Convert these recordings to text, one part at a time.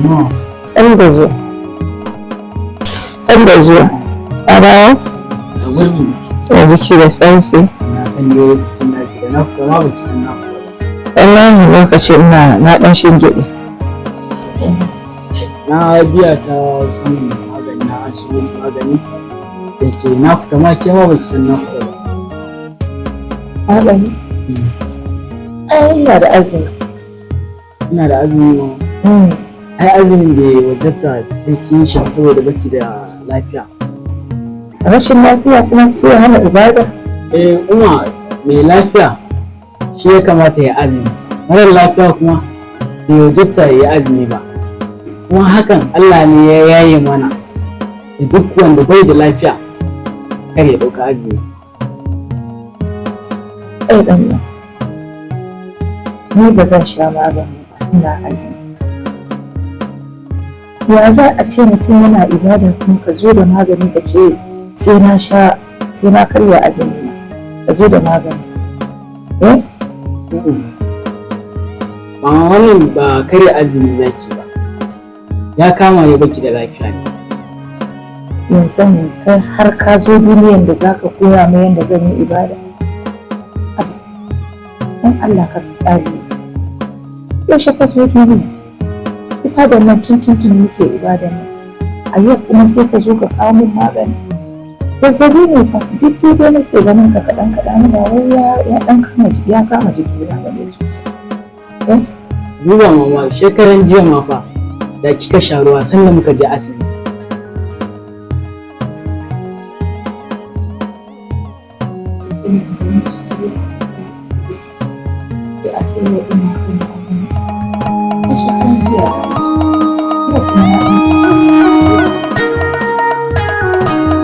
San da zuwa. San da zuwa. A dawo? Yanzu ki da sauki. Na san yau ina da na kuma ba ki san na kuma. Wallahi lokacin na ɗan shingiɗi. Na biya ta samun magani na asibitin magani da ke na fita ma ke ma ba ki san na kuma ba. Magani? Ai ina da azumi. Ina da azumi ma. Ai azumin da wajabta sai kin shi saboda baki da lafiya. Rashin lafiya kuma sai hana ibada? Kuma mai lafiya shi ya kamata ya azumi. Marar lafiya kuma bai wajabta ya yi azumi ba. Kuma hakan Allah ne ya yaye mana da duk wanda bai da lafiya kar ya ɗauka azumi. Ai ɗan nan, ni ba zan sha magani ba, ina azumi. Ya za a ce mutum yana ibada kuma ka zo da magani ka ce sai na karya azumi na, ka zo da magani. Ba wannan ba karya azumi zaki ba, ya kama ne baki da lafiya ne. Yanzu ne kai har ka zo duniyan da za ka koya mai yadda zan yi ibada. Don Allah ka tsari. Yaushe ka zo duniya? Ibadan nan tun muke ibadan nan. A yau kuma sai ka zo ka kawo min magani. Zazzabi ne fa duk dai nake ganin ka kaɗan ba wai ya kama jiki na bane sosai. Duba mama shekaran jiya ma fa da kika sha ruwa sannan muka je asibiti.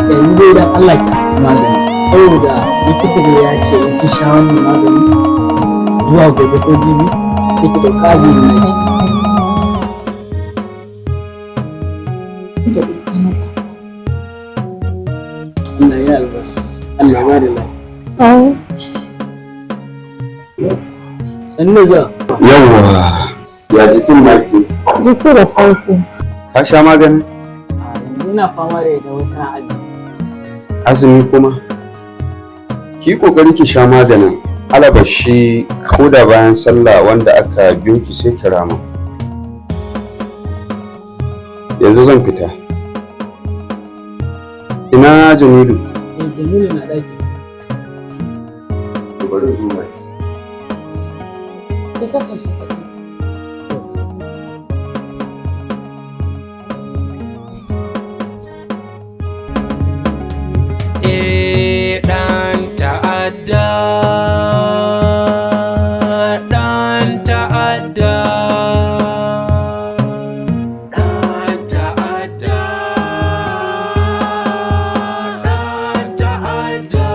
Yanzu dai dan Allah ki asu magani saboda likita da ya ce in ki sha wannan magani zuwa gobe ko jibi sai ki ɗauka azumi na ki. Allah ya albarka. Allah ba da lafiya. Sannu da. Yawwa, ya jikin naki? Jiki da sauki. Ka sha maganin? Yanzu ina fama da ita wata azumi. Azumi kuma? Ki kokari ki sha maganin. Alabashi ko da bayan sallah wanda aka biyo ki sai ki rama. Yanzu zan fita. Ina Jamilu? Jamilu na ɗaki. Bari zuwa. Ɗan ta'adda, ɗan ta'adda, ɗan ta'adda, ɗan ta'adda.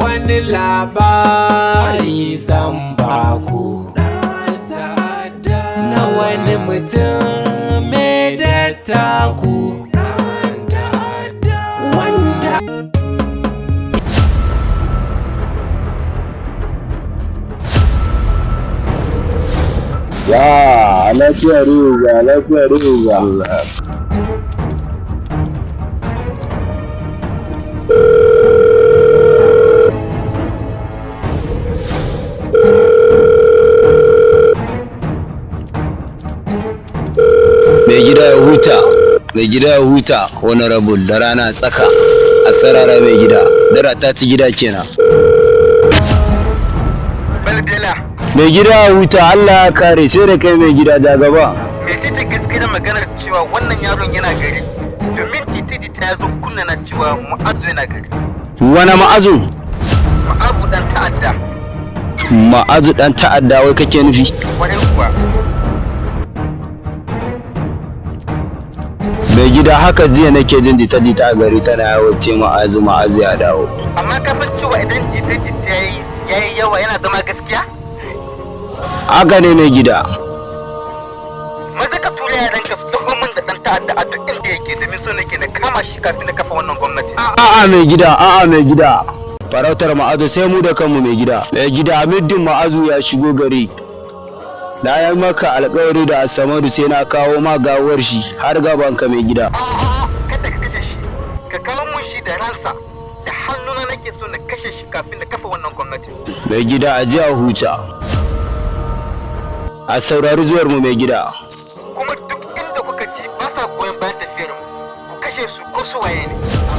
Wani labari zan baku na wani mutum mai dattaku wanda Ya, lafiya reza. Mai gida ya huta honorable da rana tsaka a sarara mai gida dara ta ci gida kenan. Mai gida ya huta Allah ya kare sai da kai mai gida da gaba. Me ce ta gaskiyar maganar cewa wannan yaron yana gari domin titi ta ya zo kunna na cewa Mu'azu yana gari. Wani Ma'azu? Ma'azu dan ta'adda. Ma'azu dan ta'adda wai kake nufi? Wani kuwa. Mai gida haka jiya nake jin jita-jita a gari tana yawo ce Ma'azu ya dawo. Amma ka san cewa idan jita-jita yayi yawa yana zama gaskiya? Haka ne mai gida. Maza ka tura yaran ka su taho min da dan ta'adda a duk inda yake domin so nake na kama shi kafin na kafa wannan gwamnati. A'a mai gida, a'a mai gida. Farautar ma'azu sai mu da kanmu mai gida. Mai gida middin ma'azu ya shigo gari. Na yi maka alƙawari da Asamadu sai na kawo ma gawar shi har gaban ka mai gida. A'a kada ka kashe shi, ka kawo mun shi da ransa, da hannuna nake so na kashe shi kafin na kafa wannan gwamnati. Mai gida a ji a huta. A saurari zuwar mu mai gida. Kuma duk inda kuka ji ba sa goyon bayan tafiyar mu, ku kashe su ko su waye ne.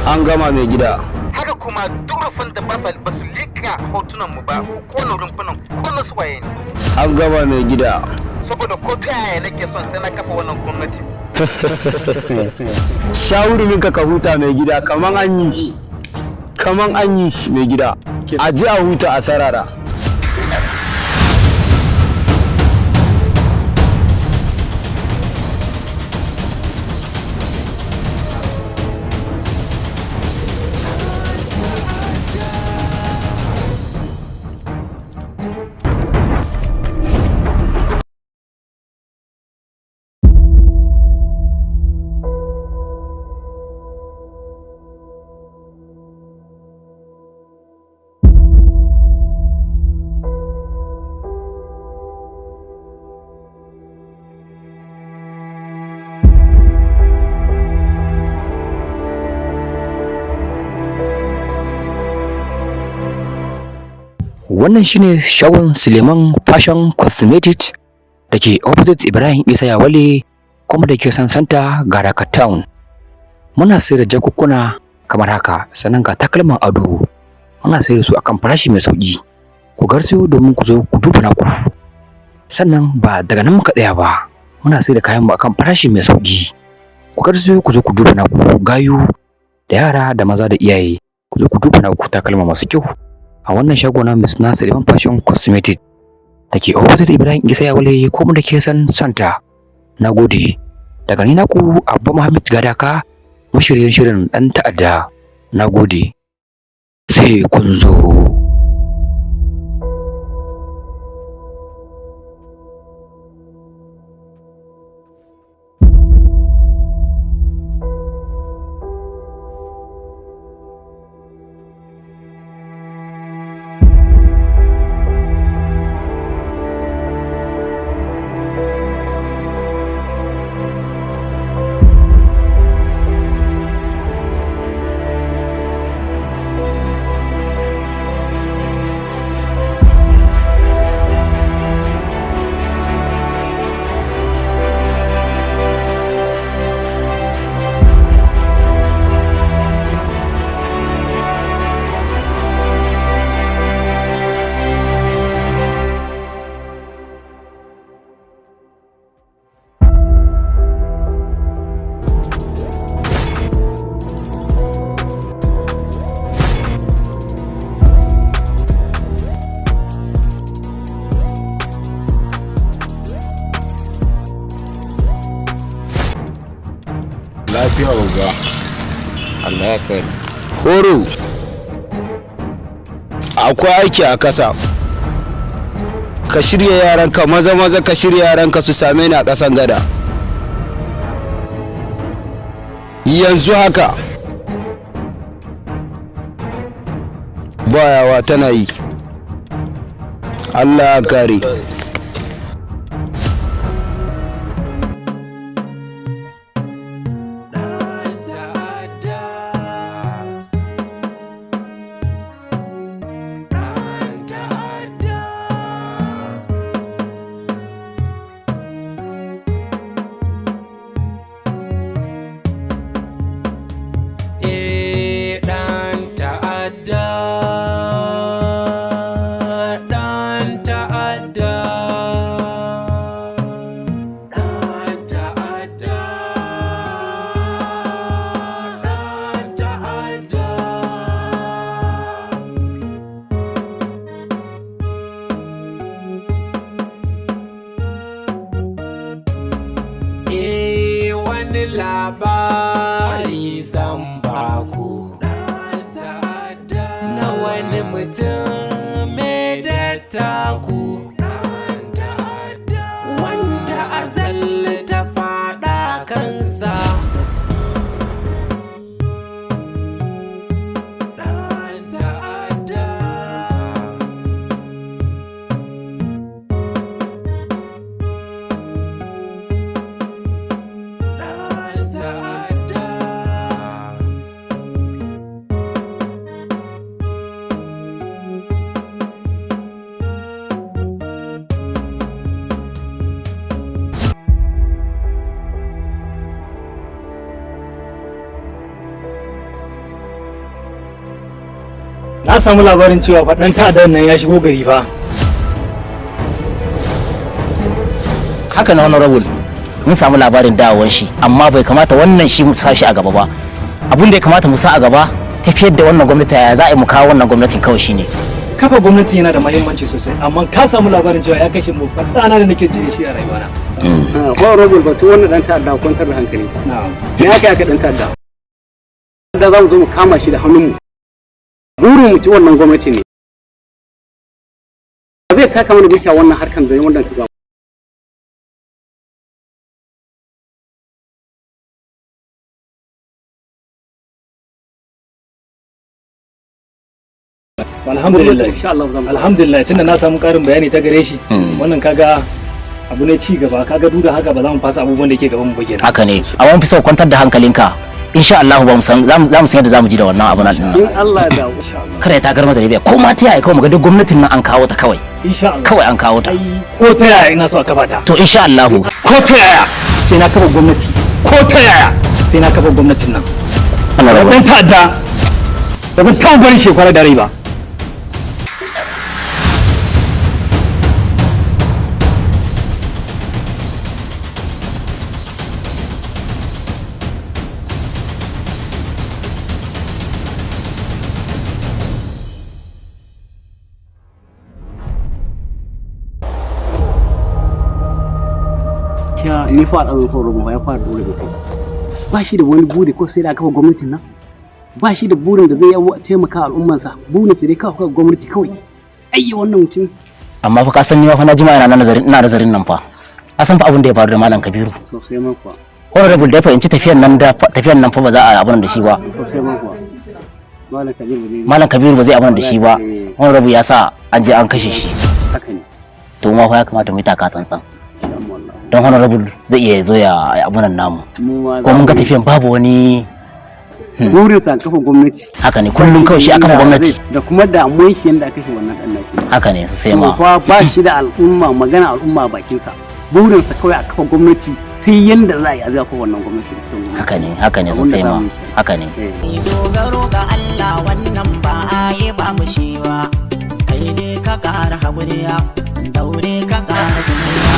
An gama mai gida. Haka kuma duk rufin da ba su lika hotunan mu ba, ku kona rumfunan ko na su waye ne. An gama mai gida. Saboda ko ta yaya nake son sai na kafa wannan gwamnati. Shawurin ka huta mai gida kaman an yi shi. Kaman an yi shi mai gida. A ji a huta a sarara. Wannan shine shagon Suleiman Fashion Cosmetics da ke opposite Ibrahim Isa Yawale kuma da ke sansanta Garaka Town. Muna sayar da jakukkuna kamar haka, sannan ga takalman ado. Muna sayar da su akan farashi mai sauki. Ku garzayo domin ku zo ku duba naku. Sannan ba daga nan muka tsaya ba. Muna sayar da kayan mu akan farashi mai sauki. Ku garzayo ku zo ku duba naku, gayu da yara da maza da iyaye. Ku zo ku duba naku takalma masu kyau. A wannan shago na mai suna Suleiman Fashion Cosmetics da ke opposite Ibrahim Isa Yawale kuma da ke san santa. Nagode. Daga ni naku Abba Muhammad Gadaka, mashiryin shirin dan ta'adda. Nagode. Sai kun zo. Lafiya uga. Allah ya kai. Horo. Akwai aiki a kasa. Ka shirya yaranka maza ka shirya yaranka su same ni a kasan gada. Yanzu haka. Bayawa tana yi. Allah ya kare. labari zan baku na wani mutum mai dattaku wanda azal ta faɗa kansa Na samu labarin cewa faɗan ta'adar nan ya shigo gari fa. Haka na honorable mun samu labarin dawowar shi amma bai kamata wannan shi mu sa shi a gaba ba. Abin da ya kamata mu sa a gaba tafiyar da wannan gwamnati ya za a yi mu kawo wannan gwamnatin kawai shine. Kafa gwamnati yana da muhimmanci sosai amma ka samu labarin cewa ya kashe mu faɗana da nake jin shi a rayuwana. Honorable batu wannan dan ta'adda kwantar da hankali. Me aka dan ta'adda? Da za mu zo mu kama shi da hannunmu. Burin mu ci wannan gwamnati ne. Zai taka mana dukiya wannan harkan da wannan shiga. Alhamdulillah alhamdulillah tunda na samu karin bayani ta gare shi wannan kaga abu ne ci gaba kaga duk da haka ba za mu fasa abubuwan da yake gaban mu ba kenan. Haka ne a wani fi so kwantar da hankalinka insha Allah ba mu san za mu san yadda za mu ji da wannan abu nan. In Allah da insha Allah kada ya tagar mata da ko ma ta yaya kawai mu ga duk gwamnatin nan an kawo ta kawai insha Allah kawai an kawo ta ko ta yaya ina so a kafa ta to insha Allah ko ta yaya sai na kafa gwamnati ko ta yaya sai na kafa gwamnatin nan. Dan ta'adda da ban taɓa barin shekara da rai ba. ni fa ɗan horo ya fara dole da kai ba shi da wani buri ko sai da kafa gwamnatin nan ba shi da burin da zai taimaka al'ummansa burin sai dai kafa gwamnati kawai ayya wannan mutum amma fa ka san ni ma fa na jima ina nazarin nan fa ka san fa abin da ya faru da malam Kabiru sosai ma kuwa honorable da fahimci tafiyan nan fa ba za a abun da shi ba sosai ma kuwa malam Kabiru ba zai abun da shi ba honorable ya sa an je an kashe shi haka ne to ma fa ya kamata mu yi taka tsantsan don honorable zai iya zo ya abunan namu ko mun ga tafiyan babu wani burin sa kafa gwamnati haka ne kullum kawai shi aka kafa gwamnati da kuma damuwar shi yanda aka kashe wannan dan naki haka ne sosai ma fa ba shi da al'umma magana al'umma bakin sa burin sa kawai a kafa gwamnati ta yanda za a yi a zafa wannan gwamnati haka ne sosai ma haka ne dogaro ga Allah wannan ba a yi ba mu shi ba kai ne ka kara haƙuriya daure ka kara jimiya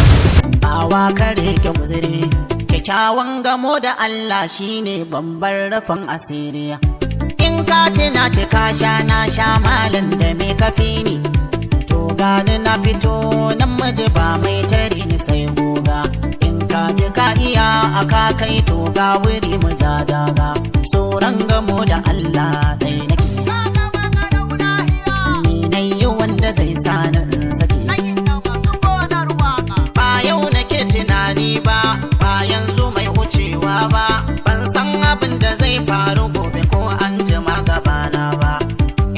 bawa kare ke guzuri kyakkyawan gamo da Allah shine bambar rufin asiri in ka ce na ce ka sha na sha malan da me kafi ni to gani na fito nan maji ba mai tare ni sai goga in ka ce ka iya aka kai to ga wuri mu ja daga tsoron gamo da Allah dai nake ni dai yi wanda zai sani in sake tunani ba yanzu mai wucewa ba ban san abin da zai faru gobe ko an jima gabana ba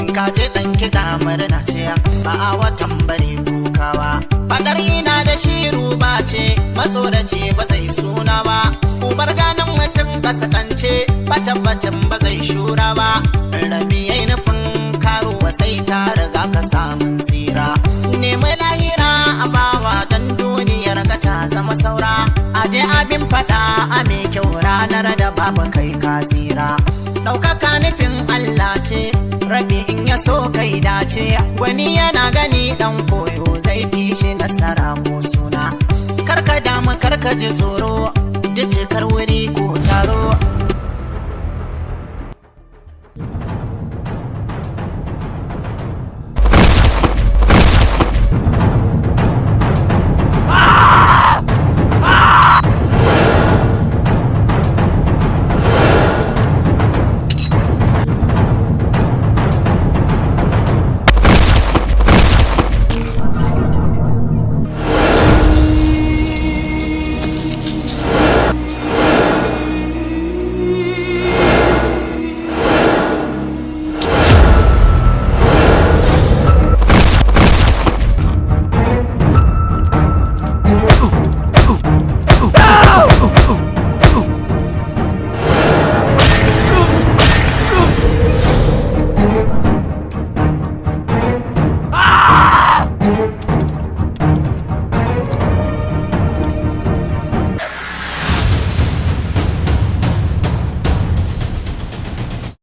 in ka je dan kiɗa murna ce ba a watan bari dukawa fadar ina da shiru ba ce matsorace ba zai suna ba ubar ganin mutum kasakance ba tabbacin ba zai shura ba rabi yayi nufin karuwa sai ta riga ka samun tsira nemi lahira a bawa dan duniyar ga ta zama saura aje abin fada a mai kyau ranar da babu kai ka tsira ɗaukaka nufin Allah ce rabi in ya so kai dace wani yana gani dan koyo zai fi shi nasara ko suna karka damu karka ji tsoro duk cikar wuri ko taro